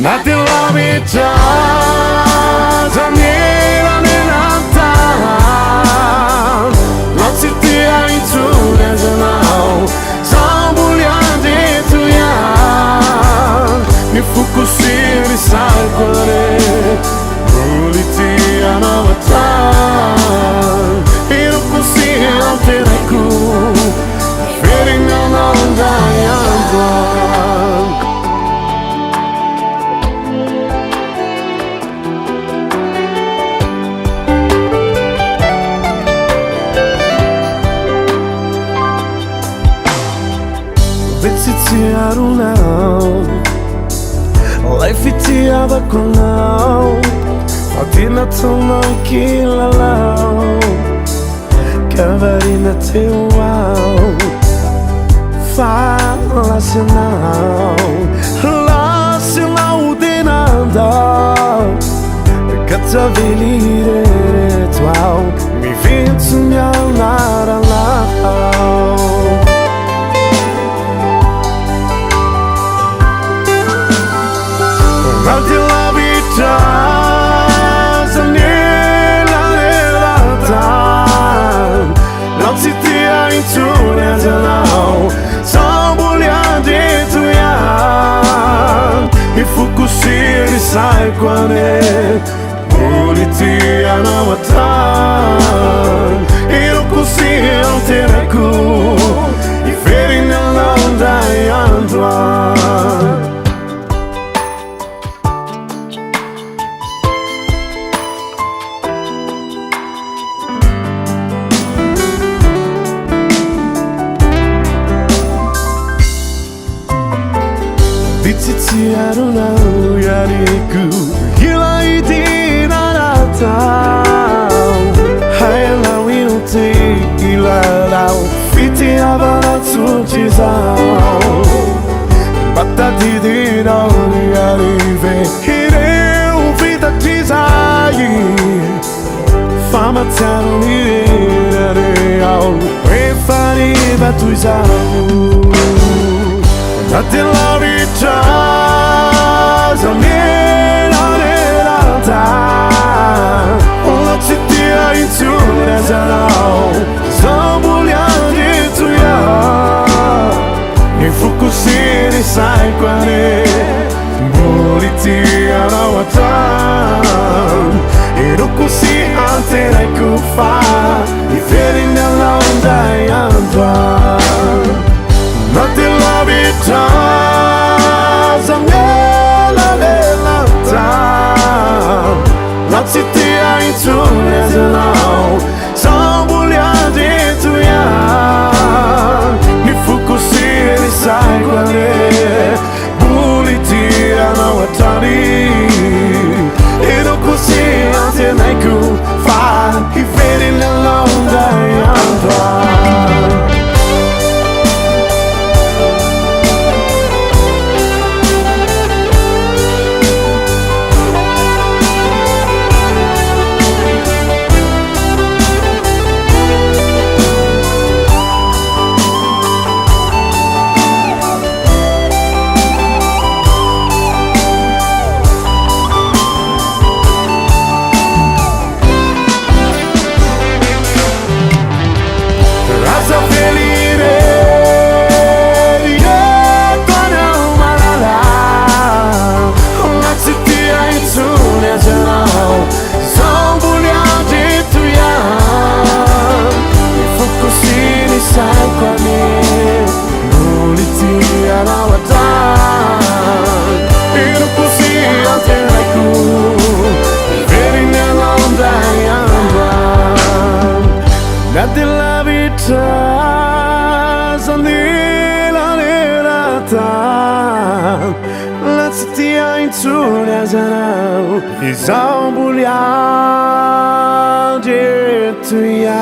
Nothing love me does, I'm here on the time. Not sit there in true as an hour. Some bullion to ya. Mi fukusir di salvare. Buliti anavatan. Ero così alteraku. Feeling no dying. Life itiava con não Fatina toma aquilo lá Cavarina teu au Fala sinal Lá sinal de nada Cata velire ritual Mi vinto mi alara lá Nothing love it does, I'm near la time. Not sit there in true as an hour. Some bullion to ya. Mi fukusir di sai quane. Buliti anavatan. Ero così alteraku. I veri nell'onda e anduan. Dititi aruna uyariku Hilai di naratau Hayala winuti ilarau Fiti abana tsujizau Batati di nauri arive Hireu vida tizai Fama tano irereau Refari batuizau Nothing love it does, I'm near on it time. Not sit there in tune as I know. Some bullion to ya. Mi fukusir di sai quane. Buliti anavatan. Ero così alteraku fa. I veri nell'onda e anduan. Nothing love it does, I'm nella time. Not sit there in true as an hour. Some bullion to ya. Mi fukusir di sai quane. Buliti anavatan. Ero così alteraku fa. I veri nell'onda e anduan. Nothing love it does, I'm nella time. Let's see in tune as I know. It's all bullion to ya.